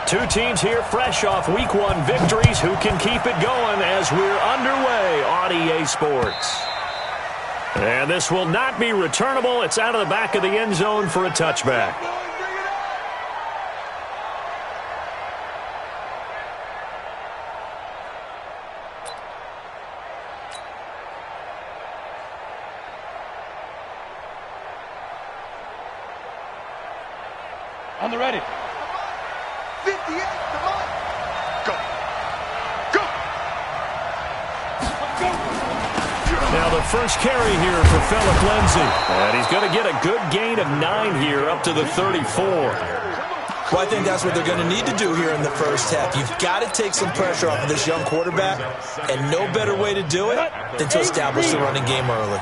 Two teams here fresh off Week 1 victories. Who can keep it going as we're underway on EA Sports? And this will not be returnable. It's out of the back of the end zone for a touchback. On the ready. 58, come on. Go. Go. Now the first carry here for Phillip Lindsay. And he's going to get a good gain of 9 here up to the 34. Well, I think that's what they're going to need to do here in the first half. You've got to take some pressure off of this young quarterback, and no better way to do it than to establish the running game early.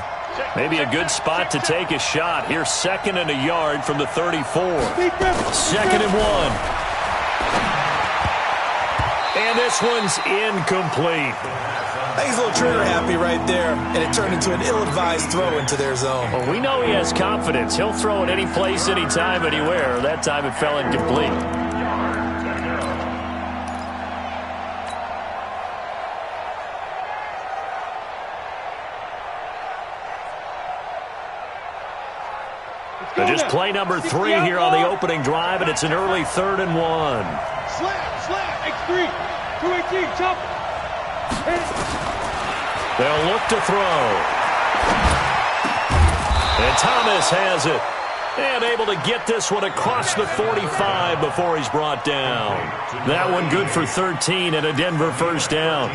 Maybe a good spot to take a shot. Here's 2nd and a yard from the 34. 2nd and 1. And this one's incomplete. I think he's a little trigger happy right there, and it turned into an ill-advised throw into their zone. Well, we know he has confidence. He'll throw it any place, anytime, anywhere. That time it fell incomplete. Just play number 3 here on the opening drive, and it's an early 3rd and 1. Slam, X3, 218, chop. They'll look to throw. And Thomas has it. And able to get this one across the 45 before he's brought down. That one good for 13 and a Denver first down.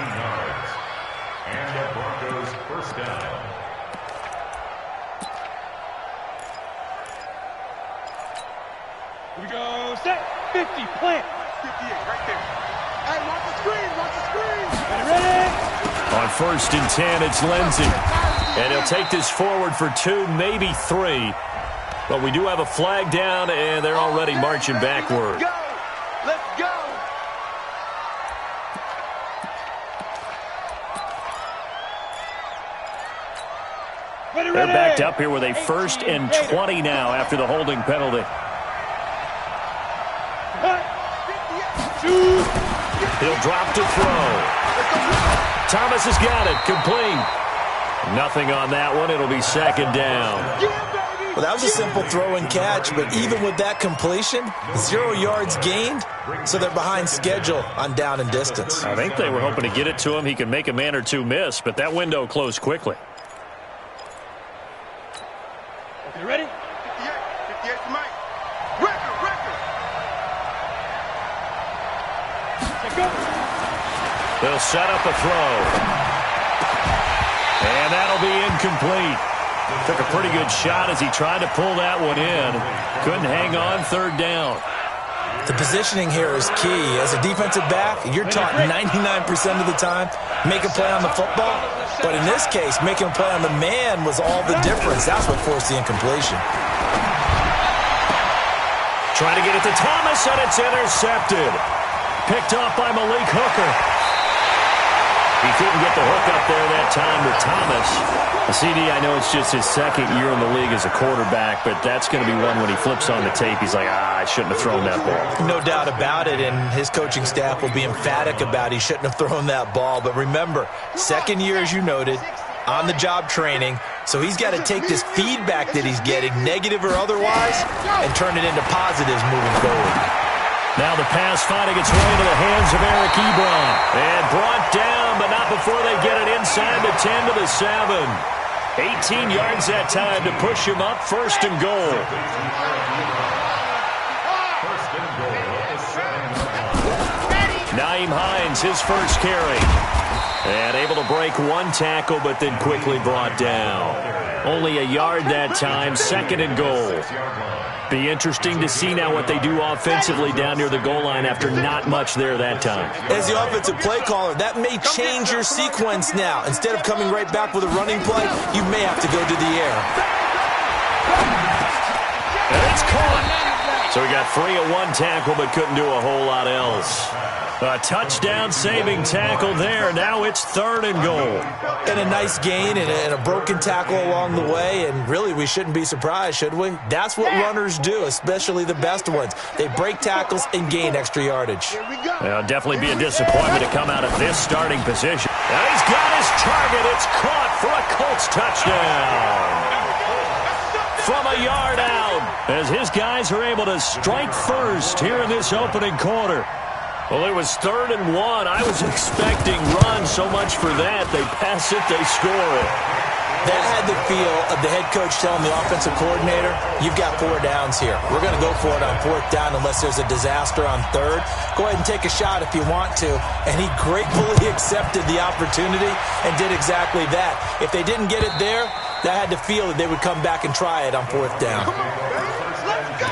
Here we go, set, 50, plant. 58, right there. Hey, watch the screen, watch the screen. Ready? On 1st and 10, it's Lindsay. And he'll take this forward for 2, maybe 3. But we do have a flag down, and they're already marching backward. Let's go. They're backed up here with a 1st and 20 now after the holding penalty. He'll drop to throw. Thomas has got it. Complete. Nothing on that one. It'll be 2nd down. Well, that was a simple throw and catch, but even with that completion, 0 yards gained, so they're behind schedule on down and distance. I think they were hoping to get it to him. He can make a man or two miss, but that window closed quickly. Okay, ready? 58 to Mike. Record. Check go. They'll set up a throw. And that'll be incomplete. Took a pretty good shot as he tried to pull that one in. Couldn't hang on, 3rd down. The positioning here is key. As a defensive back, you're taught 99% of the time, make a play on the football. But in this case, making a play on the man was all the difference. That's what forced the incompletion. Trying to get it to Thomas, and it's intercepted. Picked off by Malik Hooker. He couldn't get the hook up there that time to Thomas. CD, I know it's just his 2nd year in the league as a quarterback, but that's going to be one when he flips on the tape. He's like, I shouldn't have thrown that ball. No doubt about it, and his coaching staff will be emphatic about he shouldn't have thrown that ball. But remember, 2nd year, as you noted, on-the-job training, so he's got to take this feedback that he's getting, negative or otherwise, and turn it into positives moving forward. Now the pass finding its way into the hands of Eric Ebron. And brought down, but not before they get it inside the 10 to the 7. 18 yards that time to push him up, 1st and goal. Nyheim Hines, his first carry. And able to break 1 tackle, but then quickly brought down. Only a yard that time, 2nd and goal. Be interesting to see now what they do offensively down near the goal line after not much there that time. As the offensive play caller, that may change your sequence now. Instead of coming right back with a running play, you may have to go to the air. And it's caught. So he got free of one tackle but couldn't do a whole lot else. A touchdown-saving tackle there. Now it's 3rd and goal. And a nice gain and a broken tackle along the way, and really we shouldn't be surprised, should we? That's what runners do, especially the best ones. They break tackles and gain extra yardage. It'll definitely be a disappointment to come out of this starting position. And he's got his target. It's caught for a Colts touchdown. From a yard out, as his guys are able to strike first here in this opening quarter. Well, it was 3rd and 1. I was expecting run so much for that. They pass it, they score it. That had the feel of the head coach telling the offensive coordinator, you've got 4 downs here. We're going to go for it on 4th down unless there's a disaster on 3rd. Go ahead and take a shot if you want to. And he gratefully accepted the opportunity and did exactly that. If they didn't get it there, that had the feel that they would come back and try it on 4th down. Let's go!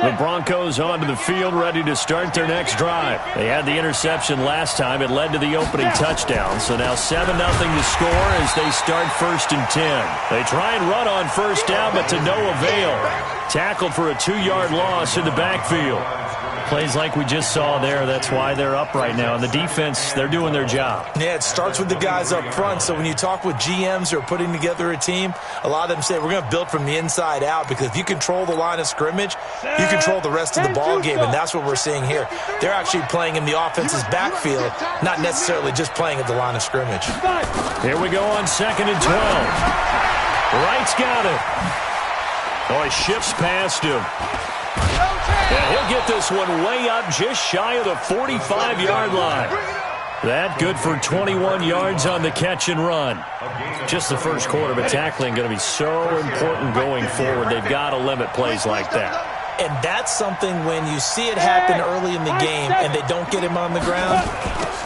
The Broncos onto the field, ready to start their next drive. They had the interception last time. It led to the opening touchdown. So now 7-0 to score as they start 1st and 10. They try and run on 1st down, but to no avail. Tackled for a 2-yard loss in the backfield. Plays like we just saw there. That's why they're up right now. And the defense, they're doing their job. Yeah, it starts with the guys up front. So when you talk with GMs who are putting together a team, a lot of them say we're going to build from the inside out, because if you control the line of scrimmage, you control the rest of the ball game, and that's what we're seeing here. They're actually playing in the offense's backfield, not necessarily just playing at the line of scrimmage. Here we go on 2nd and 12. Wright's got it. Oh, he shifts past him. And he'll get this one way up just shy of the 45-yard line. That good for 21 yards on the catch and run. Just the first quarter, but tackling going to be so important going forward. They've got to limit plays like that. And that's something when you see it happen early in the game and they don't get him on the ground,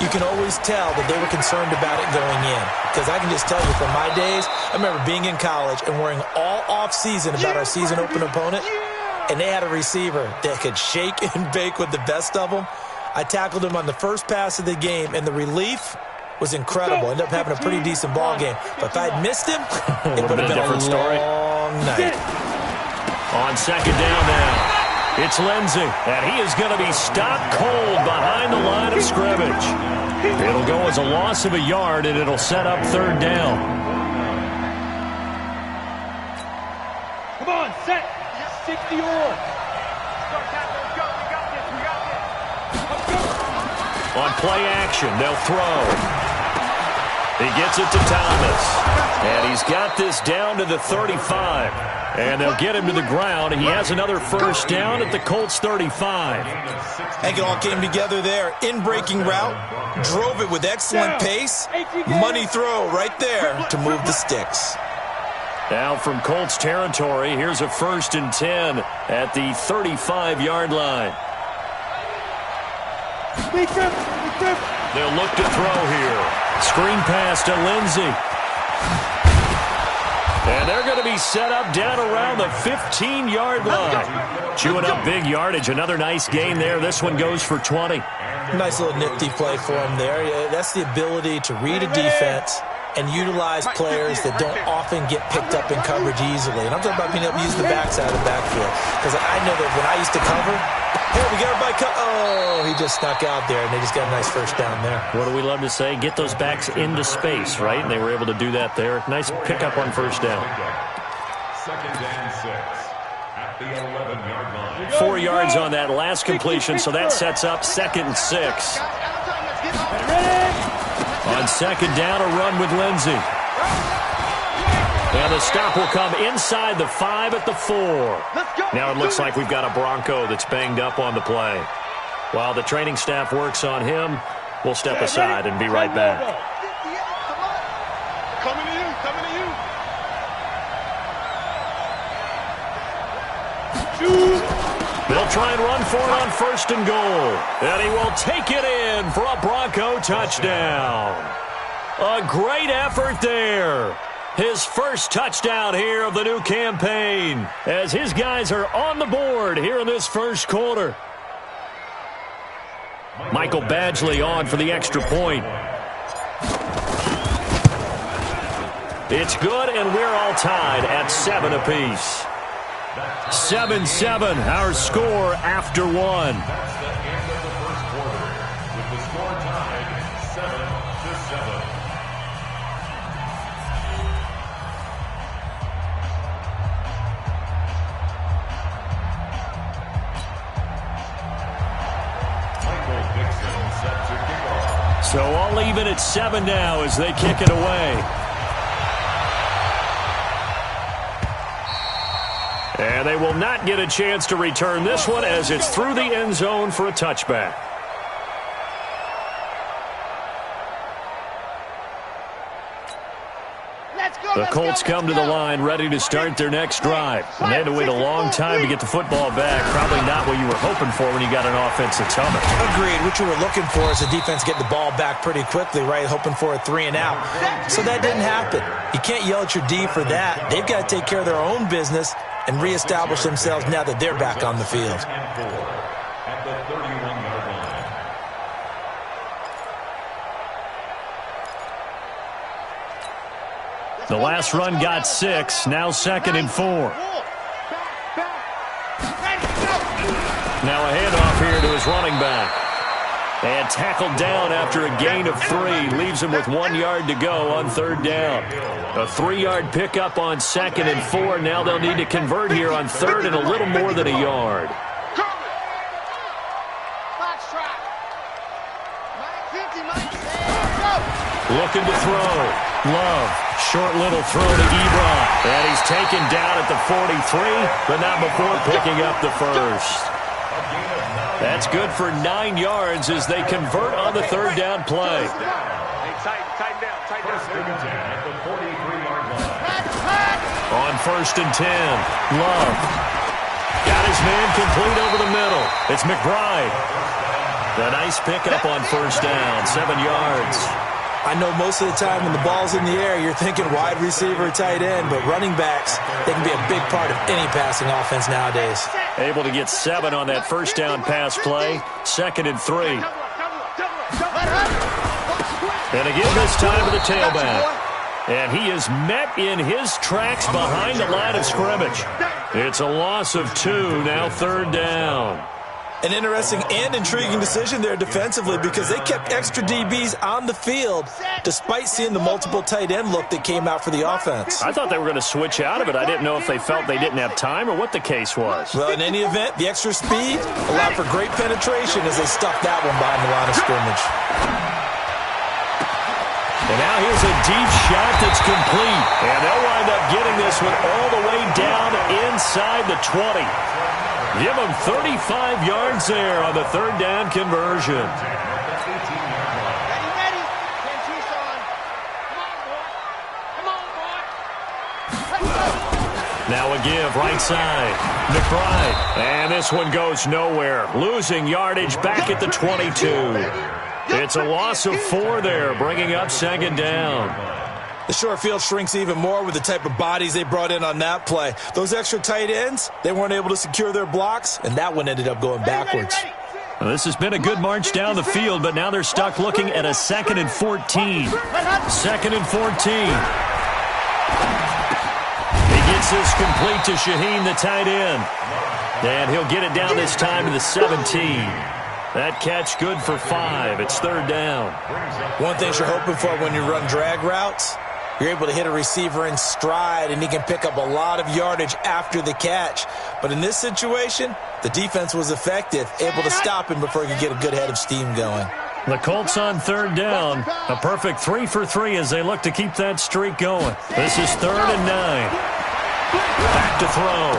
you can always tell that they were concerned about it going in. Because I can just tell you from my days, I remember being in college and worrying all off-season about our season open opponent, and they had a receiver that could shake and bake with the best of them. I tackled him on the first pass of the game, and the relief was incredible. Ended up having a pretty decent ball game. But if I'd missed him, it would have been a different story. Long night. On 2nd down now, it's Lindsey, and he is going to be stopped cold behind the line of scrimmage. It'll go as a loss of a yard, and it'll set up 3rd down. Come on, set. 60 on. On play action, they'll throw. He gets it to Thomas. And he's got this down to the 35. And they'll get him to the ground. He has another 1st down at the Colts 35. I think it all came together there. In-breaking route. Drove it with excellent pace. Money throw right there to move the sticks. Now from Colts territory, here's a 1st and 10 at the 35-yard line. They'll look to throw here. Screen pass to Lindsey. And they're going to be set up down around the 15-yard line. Chewing up big yardage. Another nice gain there. This one goes for 20. Nice little nifty play for him there. Yeah, that's the ability to read a defense and utilize players that don't often get picked up in coverage easily. And I'm talking about being able to use the backside of the backfield. Because I know that when I used to cover, hey, we got everybody oh, he just snuck out there, and they just got a nice 1st down there. What do we love to say? Get those backs into space, right? And they were able to do that there. Nice pickup on 1st down. 2nd and 6 at the 11-yard line. 4 yards on that last completion, so that sets up 2nd and 6. On 2nd down, a run with Lindsey. And the stop will come inside the 5 at the 4. Now it looks like we've got a Bronco that's banged up on the play. While the training staff works on him, we'll step aside and be right back. Coming to you, coming to you. They'll try and run for it on 1st and goal. And he will take it in for a Bronco touchdown. A great effort there. His 1st touchdown here of the new campaign as his guys are on the board here in this 1st quarter. Michael Badgley on for the extra point. It's good, and we're all tied at 7 apiece. 7-7, our score after one. That's the end of the first quarter, with the score tied 7-7. Michael Dixon set to kick off. So all even at 7 now as they kick it away. And they will not get a chance to return this one as it's through the end zone for a touchback. The Colts come to the line ready to start their next drive. And they had to wait a long time to get the football back. Probably not what you were hoping for when you got an offense that's humming. Agreed. What you were looking for is the defense getting the ball back pretty quickly, right? Hoping for a 3-and-out. So that didn't happen. You can't yell at your D for that. They've got to take care of their own business and reestablish themselves now that they're back on the field. At the 31-yard line. The last run got 6. Now 2nd and 4. Now a handoff here to his running back. And tackled down after a gain of 3. Leaves him with 1 yard to go on 3rd down. A 3-yard pickup on 2nd and 4. Now they'll need to convert here on 3rd and a little more than a yard. Looking to throw. Love. Short little throw to Ebron. And he's taken down at the 43, but not before picking up the first. That's good for 9 yards as they convert on the 3rd down play. Tighten down. First and 10 at the 43-yard line. On 1st and 10, Love. Got his man complete over the middle. It's McBride. A nice pickup on 1st down, 7 yards. I know most of the time when the ball's in the air, you're thinking wide receiver, tight end, but running backs, they can be a big part of any passing offense nowadays. Able to get 7 on that 1st down pass play, 2nd and 3. And again this time to the tailback. And he is met in his tracks behind the line of scrimmage. It's a loss of 2, now 3rd down. An interesting and intriguing decision there defensively because they kept extra DBs on the field despite seeing the multiple tight end look that came out for the offense. I thought they were going to switch out of it. I didn't know if they felt they didn't have time or what the case was. Well, in any event, the extra speed allowed for great penetration as they stuffed that one behind the line of scrimmage. And now here's a deep shot that's complete. And they'll wind up getting this one all the way down inside the 20. Give them 35 yards there on the 3rd down conversion. Now a give, right side. McBride. And this one goes nowhere. Losing yardage back at the 22. It's a loss of 4 there, bringing up 2nd down. The short field shrinks even more with the type of bodies they brought in on that play. Those extra tight ends, they weren't able to secure their blocks, and that one ended up going backwards. Well, this has been a good march down the field, but now they're stuck looking at a 2nd and 14. 2nd and 14. He gets this complete to Shaheen, the tight end. And he'll get it down this time to the 17. That catch good for 5. It's 3rd down. One thing you're hoping for when you run drag routes, you're able to hit a receiver in stride, and he can pick up a lot of yardage after the catch. But in this situation, the defense was effective, able to stop him before he could get a good head of steam going. The Colts on 3rd down. A perfect 3 for 3 as they look to keep that streak going. This is 3rd and 9. Back to throw.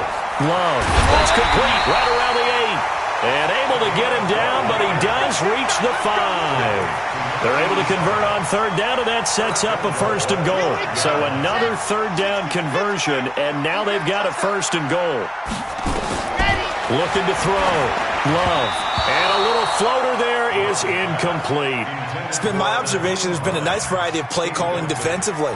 Love. That's complete right around the 8. And able to get him down, but he does reach the 5. They're able to convert on 3rd down, and that sets up a 1st and goal. So another 3rd down conversion, and now they've got a 1st and goal. Looking to throw. Love. And a little floater there is incomplete. It's been my observation there's been a nice variety of play calling defensively.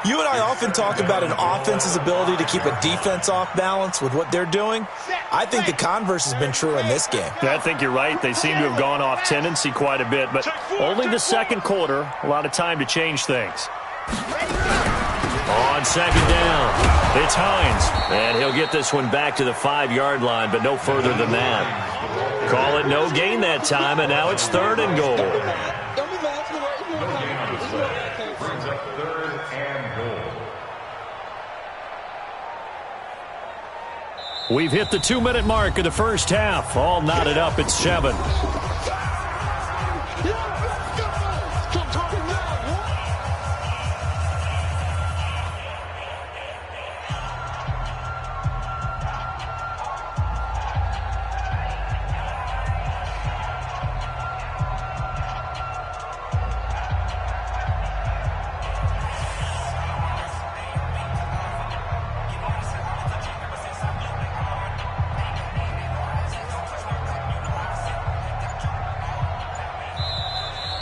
You and I often talk about an offense's ability to keep a defense off balance with what they're doing. I think the converse has been true in this game. I think you're right. They seem to have gone off tendency quite a bit, but only the second quarter, a lot of time to change things. On second down, it's Hines, and he'll get this one back to the 5-yard line, but no further than that. Call it no gain that time, and now it's 3rd and goal. Brings up 3rd and goal. We've hit the 2-minute mark of the first half. All knotted up at 7.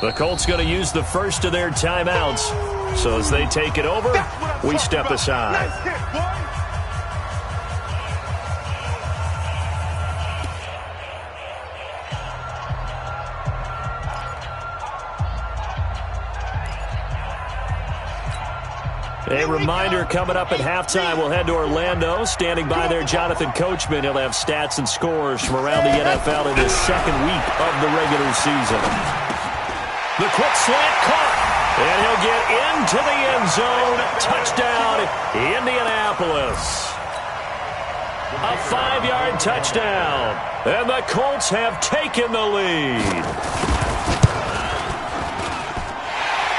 The Colts going to use the first of their timeouts. So as they take it over, we step aside. A reminder, coming up at halftime, we'll head to Orlando. Standing by there, Jonathan Coachman. He'll have stats and scores from around the NFL in the second week of the regular season. The quick slant caught, and he'll get into the end zone. Touchdown, Indianapolis. A 5-yard touchdown, and the Colts have taken the lead.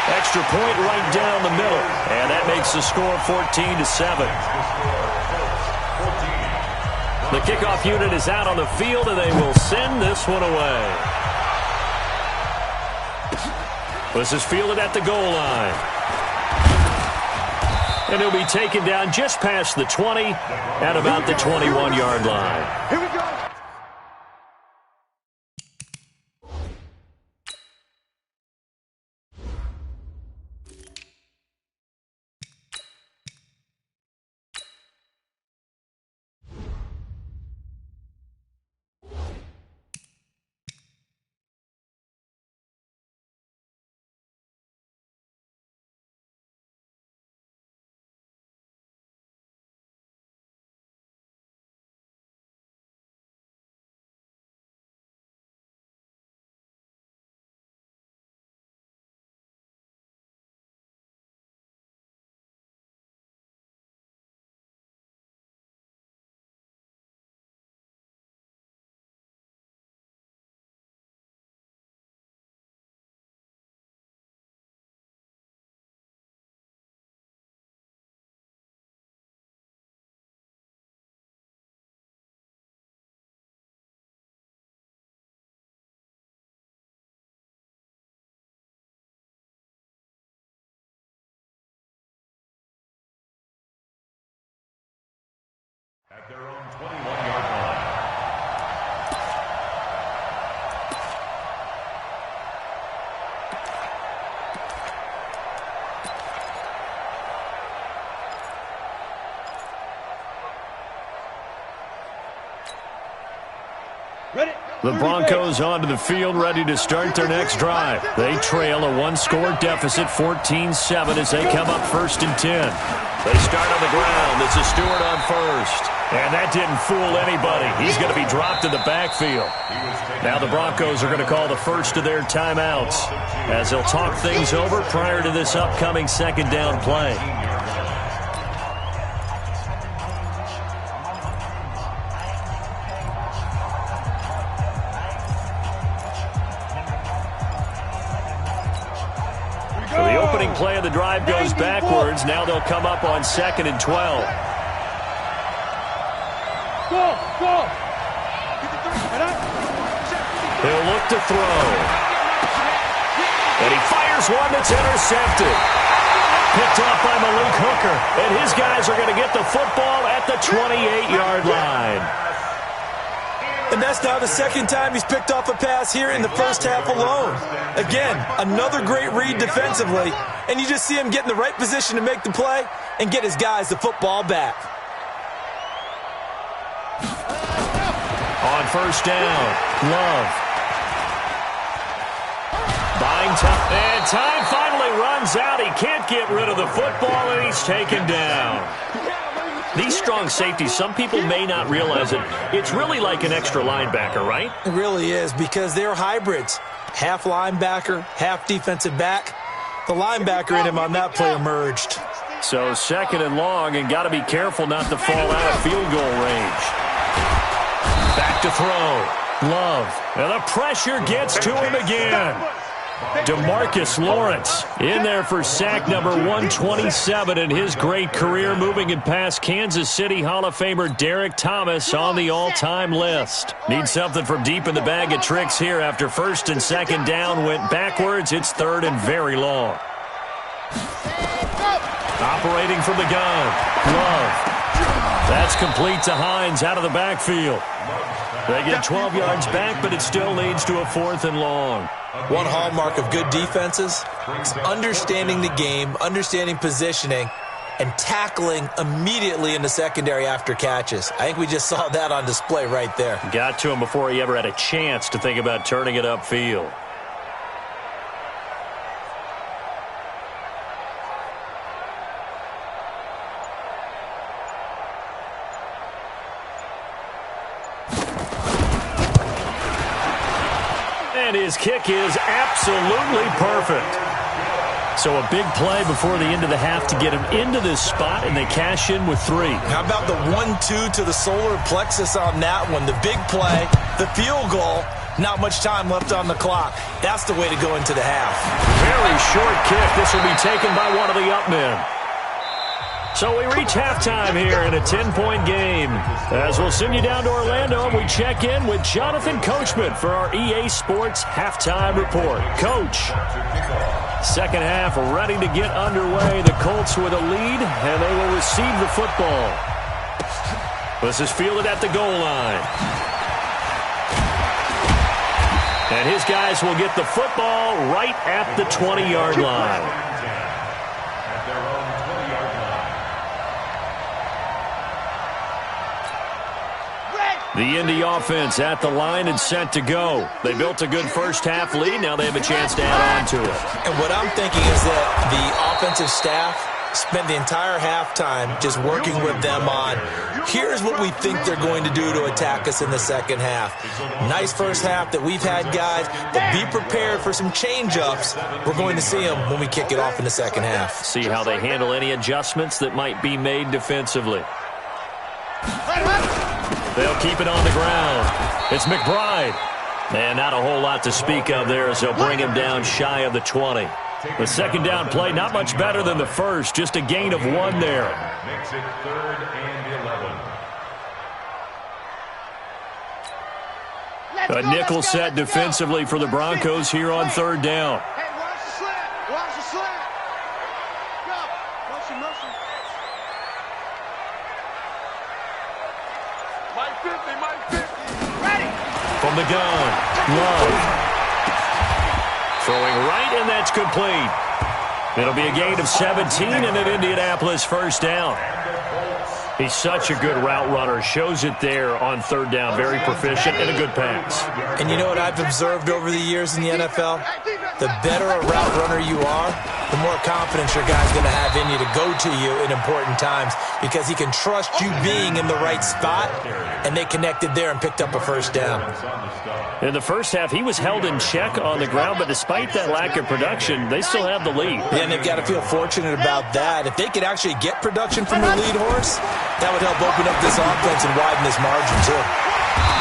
Extra point right down the middle, and that makes the score 14-7. The kickoff unit is out on the field, and they will send this one away. This is fielded at the goal line. And he'll be taken down just past the 20 at about the 21-yard line. Here we go. At their own 21-yard line. The Broncos onto the field, ready to start their next drive. They trail a 1-score deficit, 14-7, as they come up 1st and 10. They start on the ground. It's a Stewart on first. And that didn't fool anybody. He's going to be dropped in the backfield. Now the Broncos are going to call the first of their timeouts as they'll talk things over prior to this upcoming second down play. So the opening play of the drive goes backwards. Now they'll come up on 2nd and 12. Go! He'll look to throw. And he fires one that's intercepted. Picked off by Malik Hooker. And his guys are going to get the football at the 28-yard line. And that's now the second time he's picked off a pass here in the first half alone. Again, another great read defensively, and you just see him get in the right position to make the play and get his guys the football back. On first down, Love. Buying time, and time finally runs out. He can't get rid of the football, and he's taken down. These strong safeties, some people may not realize it. It's really like an extra linebacker, right? It really is, because they're hybrids. Half linebacker, half defensive back. The linebacker in him on that play emerged. So second and long, and got to be careful not to fall out of field goal range. Back to throw. Love. And the pressure gets to him again. DeMarcus Lawrence in there for sack number 127 in his great career, moving it past Kansas City Hall of Famer Derek Thomas on the all-time list. Need something from deep in the bag of tricks here after first and second down went backwards. It's third and very long. Operating from the gun, Love. That's complete to Hines out of the backfield. They get 12 yards back, but it still leads to a fourth and long. One hallmark of good defenses is understanding the game, understanding positioning, and tackling immediately in the secondary after catches. I think we just saw that on display right there. Got to him before he ever had a chance to think about turning it upfield. And his kick is absolutely perfect. So a big play before the end of the half to get him into this spot, and they cash in with 3. How about the 1-2 to the solar plexus on that one? The big play, the field goal, not much time left on the clock. That's the way to go into the half. Very short kick. This will be taken by one of the up men. So we reach halftime here in a 10-point game. As we'll send you down to Orlando, and we check in with Jonathan Coachman for our EA Sports Halftime Report. Coach, second half ready to get underway. The Colts with a lead, and they will receive the football. This is fielded at the goal line. And his guys will get the football right at the 20-yard line. The Indy offense at the line and set to go. They built a good first half lead. Now they have a chance to add on to it. And what I'm thinking is that the offensive staff spent the entire halftime just working with them on, here's what we think they're going to do to attack us in the second half. Nice first half that we've had, guys, but be prepared for some change-ups. We're going to see them when we kick it off in the second half. See how they handle any adjustments that might be made defensively. They'll keep it on the ground. It's McBride. And not a whole lot to speak of there as they'll bring him down shy of the 20. The second down play, not much better than the first. Just a gain of 1 there. Makes it 3rd and 11. A nickel set defensively for the Broncos here on third down. Hey, watch the slant. Watch the slant. Go. Motion. Mike 50. Ready. From the gun, Love. Throwing right, and that's complete. It'll be a gain of 17 and an Indianapolis first down. He's such a good route runner. Shows it there on third down. Very proficient and a good pass. And you know what I've observed over the years in the NFL? The better a route runner you are, the more confidence your guy's going to have in you to go to you in important times because he can trust you being in the right spot, and they connected there and picked up a first down. In the first half, he was held in check on the ground, but despite that lack of production, they still have the lead. Yeah, and they've got to feel fortunate about that. If they could actually get production from their lead horse, that would help open up this offense and widen this margin, too.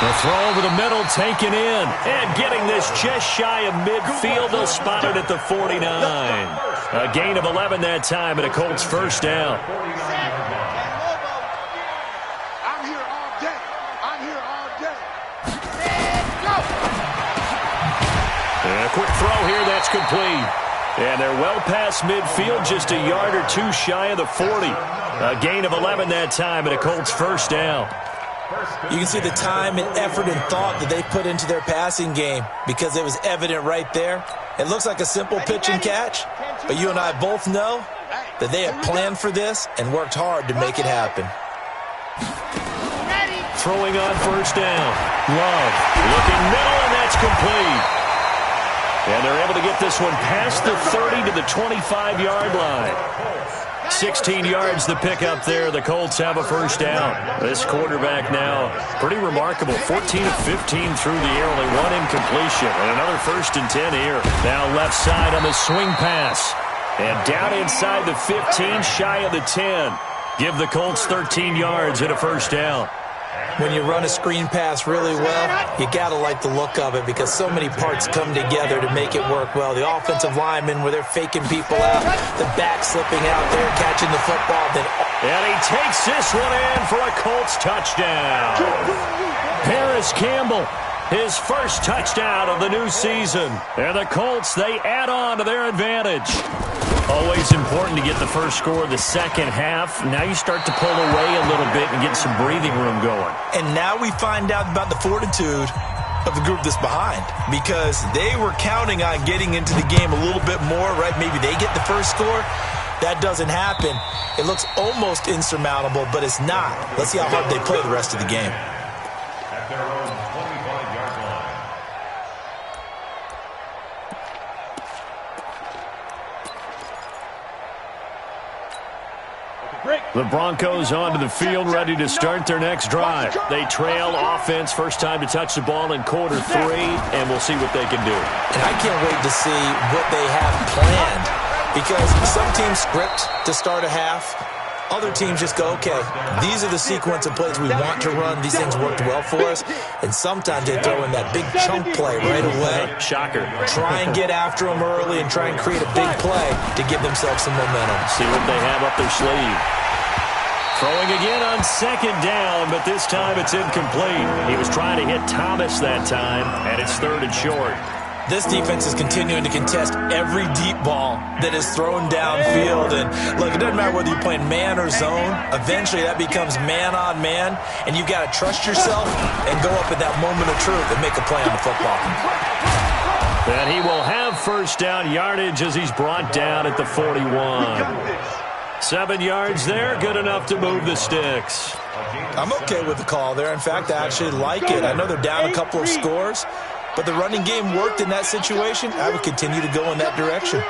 The throw over the middle taken in. And getting this just shy of midfield. They'll spot it at the 49. A gain of 11 that time and a Colts first down. I'm here all day. And a quick throw here. That's complete. And they're well past midfield, just a yard or two shy of the 40. A gain of 11 that time and a Colts first down. You can see the time and effort and thought that they put into their passing game because it was evident right there. It looks like a simple pitch and catch, but you and I both know that they have planned for this and worked hard to make it happen. Throwing on first down. Love looking middle, and that's complete. And they're able to get this one past the 30 to the 25-yard line. 16 yards the pickup there. The Colts have a first down. This quarterback now pretty remarkable. 14 of 15 through the air, only one incompletion. And another 1st and 10 here. Now left side on the swing pass. And down inside the 15, shy of the 10. Give the Colts 13 yards and a first down. When you run a screen pass really well, you got to like the look of it because so many parts come together to make it work well. The offensive linemen where they're faking people out, the back slipping out there, catching the football. And he takes this one in for a Colts touchdown. Paris Campbell, his first touchdown of the new season. And the Colts, they add on to their advantage. Always important to get the first score of the second half. Now you start to pull away a little bit and get some breathing room going. And now we find out about the fortitude of the group that's behind because they were counting on getting into the game a little bit more, right? Maybe they get the first score. That doesn't happen. It looks almost insurmountable, but it's not. Let's see how hard they play the rest of the game. At their own 25-yard line. The Broncos onto the field, ready to start their next drive. They trail offense, first time to touch the ball in quarter 3, and we'll see what they can do. And I can't wait to see what they have planned because some teams script to start a half. Other teams just go, okay, these are the sequence of plays we want to run. These things worked well for us. And sometimes they throw in that big chunk play right away. Shocker. Try and get after them early and try and create a big play to give themselves some momentum. See what they have up their sleeve. Throwing again on second down, but this time it's incomplete. He was trying to hit Thomas that time, and it's 3rd and short. This defense is continuing to contest every deep ball that is thrown downfield. And look, it doesn't matter whether you're playing man or zone. Eventually that becomes man on man, and you've got to trust yourself and go up at that moment of truth and make a play on the football. And he will have first down yardage as he's brought down at the 41. 7 yards there, good enough to move the sticks. I'm okay with the call there. In fact, I actually like it. I know they're down a couple of scores, but the running game worked in that situation. I would continue to go in that direction.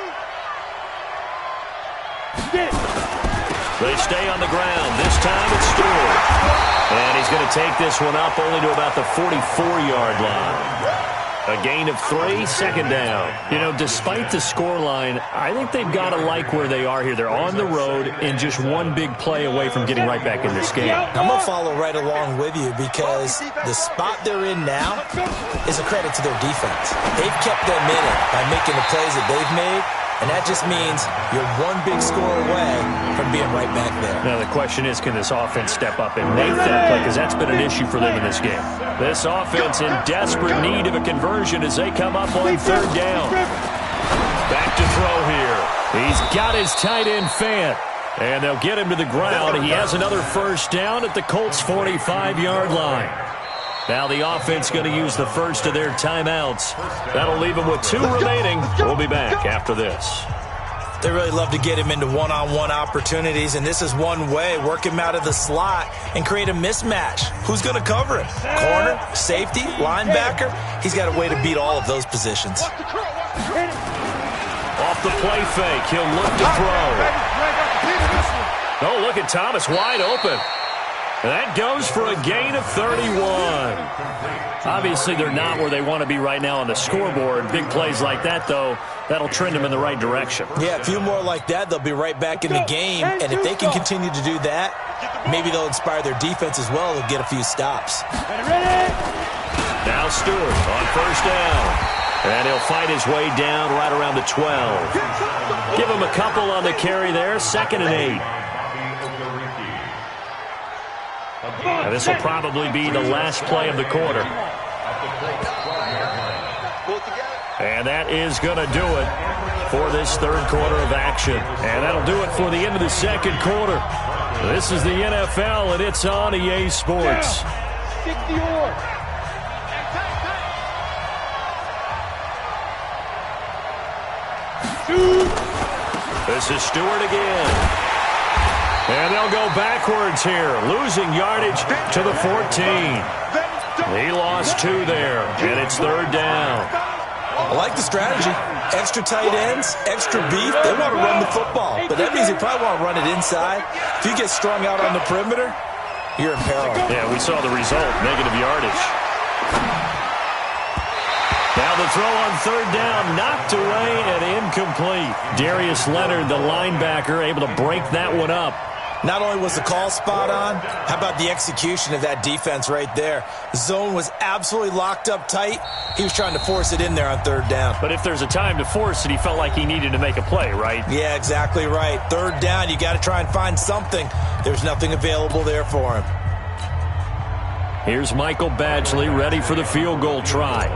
They stay on the ground. This time it's Stewart. And he's going to take this one up only to about the 44-yard line. A gain of 3, second down. You know, despite the scoreline, I think they've got to like where they are here. They're on the road and just one big play away from getting right back in this game. I'm going to follow right along with you because the spot they're in now is a credit to their defense. They've kept them in it by making the plays that they've made, and that just means you're one big score away from being right back there. Now, the question is, can this offense step up and make that play? Because that's been an issue for them in this game. This offense in desperate need of a conversion as they come up on 3rd down. Back to throw here. He's got his tight end Fant. And they'll get him to the ground. He has another first down at the Colts' 45-yard line. Now the offense going to use the first of their timeouts. That'll leave them with 2 remaining. We'll be back after this. They really love to get him into one-on-one opportunities, and this is one way. Work him out of the slot and create a mismatch. Who's going to cover him? Corner, safety, linebacker? He's got a way to beat all of those positions. Off the play fake, he'll look to throw. Oh, look at Thomas wide open. That goes for a gain of 31. Obviously, they're not where they want to be right now on the scoreboard. Big plays like that, though, that'll trend them in the right direction. Yeah, a few more like that, they'll be right back in the game. And if they can continue to do that, maybe they'll inspire their defense as well. They'll get a few stops. Now Stewart on first down. And he'll fight his way down right around the 12. Give him a couple on the carry there. 2nd and 8. And this will probably be the last play of the quarter. And that is going to do it for this 3rd quarter of action. And that'll do it for the end of the 2nd quarter. This is the NFL, and it's on EA Sports. kick the oar. This is Stewart again. And they'll go backwards here, losing yardage to the 14. He lost 2 there, and it's 3rd down. I like the strategy. Extra tight ends, extra beef. They want to run the football, but that means they probably want to run it inside. If you get strung out on the perimeter, you're in peril. Yeah, we saw the result, negative yardage. Now the throw on 3rd down, knocked away and incomplete. Darius Leonard, the linebacker, able to break that one up. Not only was the call spot on, how about the execution of that defense right there? Zone was absolutely locked up tight. He was trying to force it in there on 3rd down. But if there's a time to force it, he felt like he needed to make a play, right? Yeah, exactly right. 3rd down, you got to try and find something. There's nothing available there for him. Here's Michael Badgley ready for the field goal try.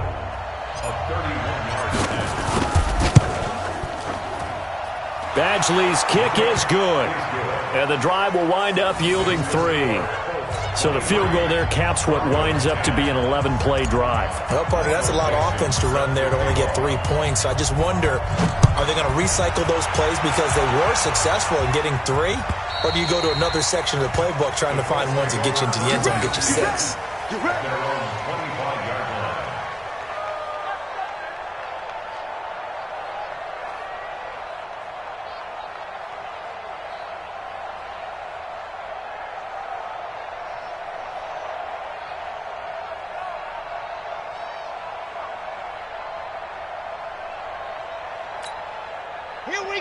Badgley's kick is good. And the drive will wind up yielding 3. So the field goal there caps what winds up to be an 11-play drive. Well, partner, that's a lot of offense to run there to only get 3 points. So I just wonder, are they going to recycle those plays because they were successful in getting 3? Or do you go to another section of the playbook trying to find ones that get you into the end zone and get you 6?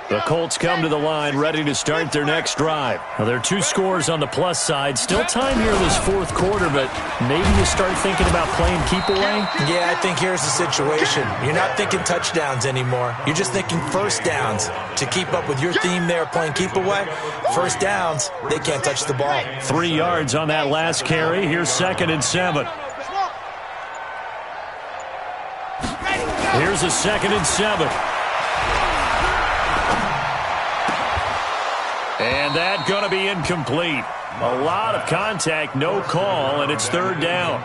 The Colts come to the line ready to start their next drive. Now, there are 2 scores on the plus side. Still time here in this 4th quarter, but maybe you start thinking about playing keep away? Yeah, I think here's the situation. You're not thinking touchdowns anymore. You're just thinking 1st downs. To keep up with your theme there playing keep away, 1st downs, they can't touch the ball. 3 yards on that last carry. Here's 2nd and 7. Here's a 2nd and 7. And that's going to be incomplete. A lot of contact, no call, and it's 3rd down.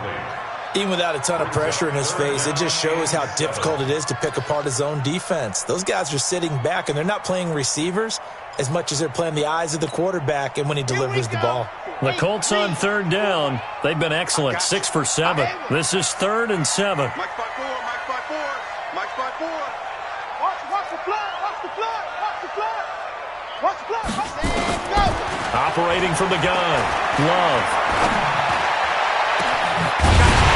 Even without a ton of pressure in his face, it just shows how difficult it is to pick apart his own defense. Those guys are sitting back, and they're not playing receivers as much as they're playing the eyes of the quarterback and when he delivers the ball. The Colts on 3rd down. They've been excellent, 6 for 7. This is 3rd and 7. Mike 5-4, Mike 5-4, Mike 5-4. Watch the flood, watch the flood, watch the flood. Watch the flood, watch the flood. Operating from the gun. Love.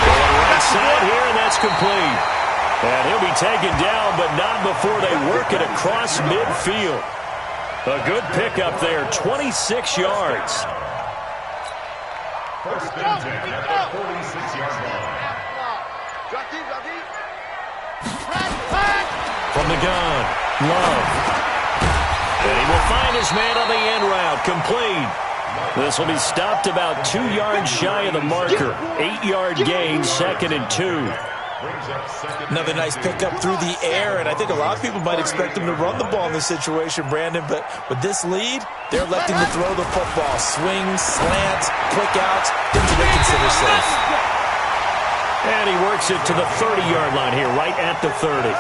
Going right side here, and that's complete. And he'll be taken down, but not before they work it across midfield. A good pickup there, 26 yards. 1st and 10 at the 46-yard line. From the gun, Love. And he will find his man on the end route, complete. This will be stopped about 2 yards shy of the marker. 8-yard gain, 2nd and 2. Another nice pickup through the air, and I think a lot of people might expect him to run the ball in this situation, Brandon, but with this lead, they're electing to throw the football. Swings, slants, quick outs, things that they consider safe. And he works it to the 30-yard line here, right at the 30.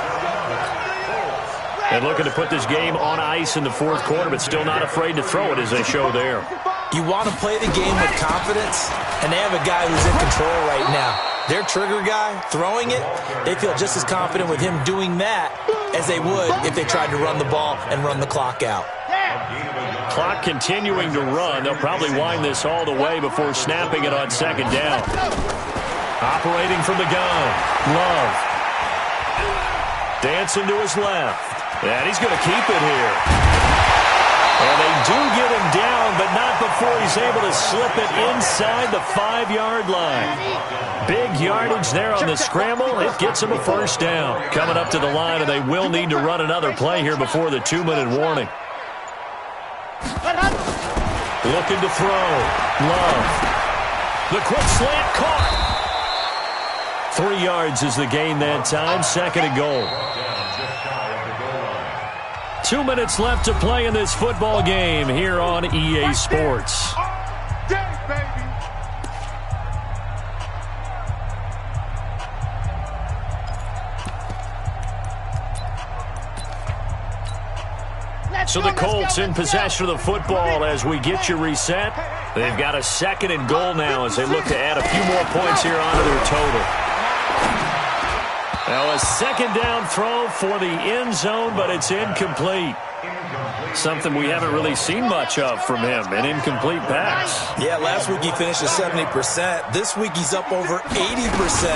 And looking to put this game on ice in the 4th quarter, but still not afraid to throw it as they show there. You want to play the game with confidence, and they have a guy who's in control right now. Their trigger guy, throwing it, they feel just as confident with him doing that as they would if they tried to run the ball and run the clock out. Clock continuing to run. They'll probably wind this all the way before snapping it on 2nd down. Operating from the gun, Love. Dancing to his left. And he's going to keep it here. And they do get him down, but not before he's able to slip it inside the 5-yard line. Big yardage there on the scramble. It gets him a 1st down. Coming up to the line, and they will need to run another play here before the 2-minute warning. Looking to throw. Love. The quick slant caught. 3 yards is the gain that time. 2nd and goal. 2 minutes left to play in this football game here on EA Sports. So the Colts in possession of the football as we get you reset. They've got a 2nd and goal now as they look to add a few more points here onto their total. Now a 2nd down throw for the end zone, but it's incomplete. Something we haven't really seen much of from him, an incomplete pass. Yeah, last week he finished at 70%. This week he's up over 80%.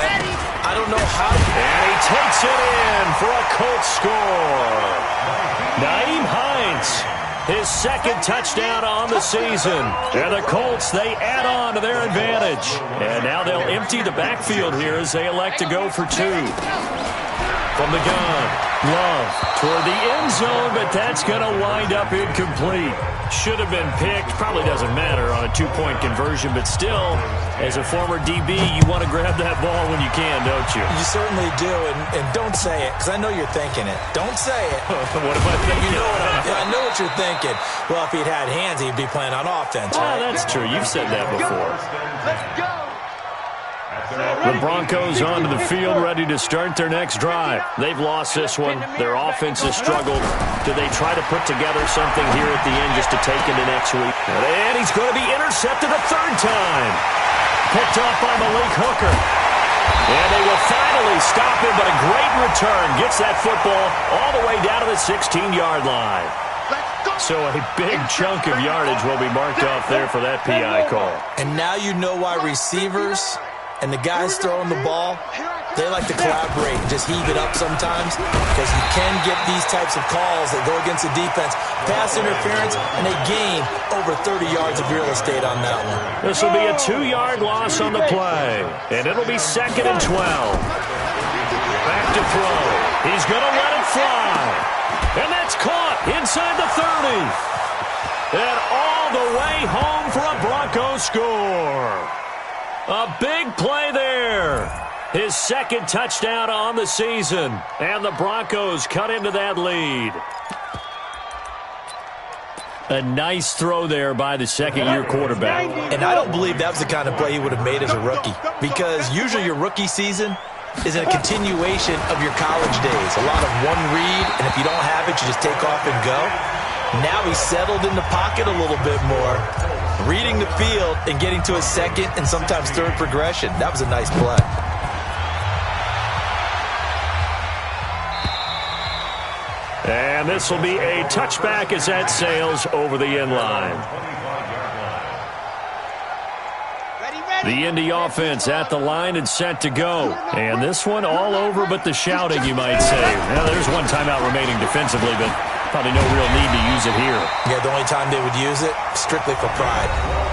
I don't know how. And he takes it in for a Colts score. Nyheim Hines, his 2nd touchdown on the season. And the Colts, they add on to their advantage. And now they'll empty the backfield here as they elect to go for 2. From the gun, Love toward the end zone, but that's going to wind up incomplete. Should have been picked. Probably doesn't matter on a 2-point conversion, but still, as a former DB, you want to grab that ball when you can, don't you? You certainly do, and don't say it, because I know you're thinking it. Don't say it. What am I thinking? You know I know what you're thinking. Well, if he'd had hands, he'd be playing on offense, right? Well, that's true. You've said that before. Let's go. The Broncos onto the field, ready to start their next drive. They've lost this one. Their offense has struggled. Do they try to put together something here at the end just to take into next week? And he's going to be intercepted a 3rd time. Picked off by Malik Hooker. And they will finally stop him, but a great return. Gets that football all the way down to the 16-yard line. So a big chunk of yardage will be marked off there for that PI call. And now you know why receivers and the guys throwing the ball, they like to collaborate and just heave it up sometimes, because you can get these types of calls that go against the defense, pass interference, and they gain over 30 yards of real estate on that one. This will be a 2-yard loss on the play, and it'll be 2nd and 12. Back to throw. He's going to let it fly, and that's caught inside the 30. And all the way home for a Broncos score. A big play there. His 2nd touchdown on the season. And the Broncos cut into that lead. A nice throw there by the 2nd-year quarterback. And I don't believe that was the kind of play he would have made as a rookie, because usually your rookie season is a continuation of your college days. A lot of one read, and if you don't have it, you just take off and go. Now he's settled in the pocket a little bit more, reading the field and getting to a 2nd and sometimes 3rd progression. That was a nice play. And this will be a touchback as that sails over the end line. The Indy offense at the line and set to go. And this one all over but the shouting, you might say. Well, there's one timeout remaining defensively, but probably no real need to use it here. Yeah, the only time they would use it, strictly for pride.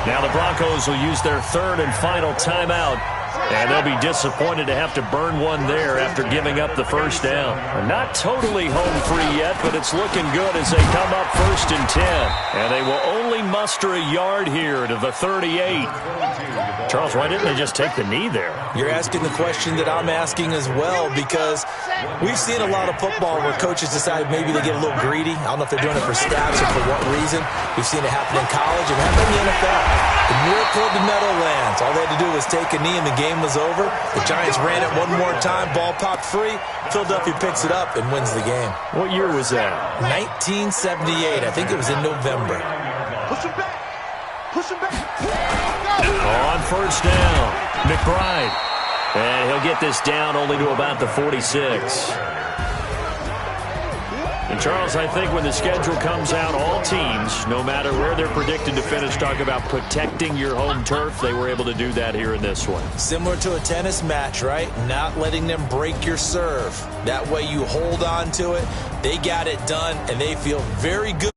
Now the Broncos will use their 3rd and final timeout. And they'll be disappointed to have to burn one there after giving up the 1st down. Not totally home free yet, but it's looking good as they come up 1st and 10. And they will only muster a yard here to the 38. Charles, why didn't they just take the knee there? You're asking the question that I'm asking as well, because we've seen a lot of football where coaches decide maybe they get a little greedy. I don't know if they're doing it for stats or for what reason. We've seen it happen in college and happen in the NFL. The miracle of the Meadowlands. All they had to do was take a knee and the game was over. The Giants ran it one more time. Ball popped free. Philadelphia picks it up and wins the game. What year was that? 1978. I think it was in November. Push him back. Push him back. On 1st down, McBride. And he'll get this down only to about the 46. And Charles, I think when the schedule comes out, all teams, no matter where they're predicted to finish, talk about protecting your home turf. They were able to do that here in this one. Similar to a tennis match, right? Not letting them break your serve. That way you hold on to it. They got it done, and they feel very good.